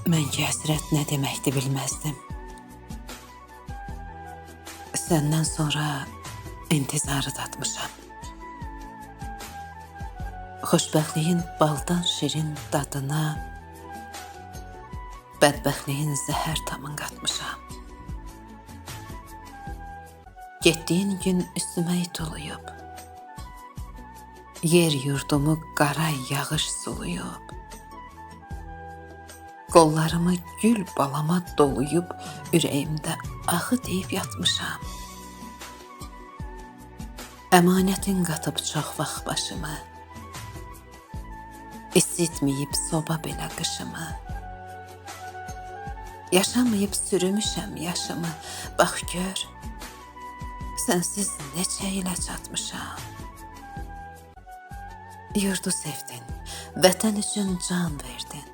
Mən ki, həsrət nə deməkdir bilməzdim. Səndən sonra intizarı tatmışam. Xoşbəxtliyin baldan şirin dadına, bədbəxtliyin zəhər tamın qatmışam. Getdiyin gün üstümə it oluyub, yer yurdumu qara yağış suluyub, qollarımı gül balama doluyub, ürəyimdə axı deyib yatmışam. Əmanətin qatıb çox vaxt başımı, isitməyib soba belə qışımı, yaşamayıb sürümüşəm yaşımı, bax gör, sənsiz neçə ilə çatmışam. Yurdu sevdin, vətən üçün can verdin,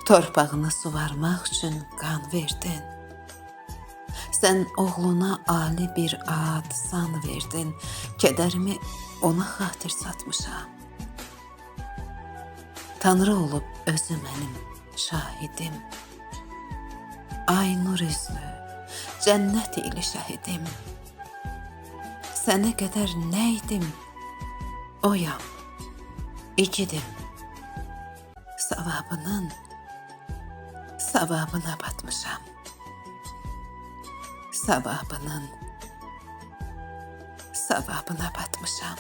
torpağını suvarmaq üçün qan verdin. Sən oğluna ali bir ad, san verdin, kədərimi ona xatir satmışam. Tanrı olub özü mənim şahidim, ay nur üzlü, cənnət ili şəhidim. Sənə qədər nəydim, oyam, igidim. Savabına batmışam. Savabına batmışam.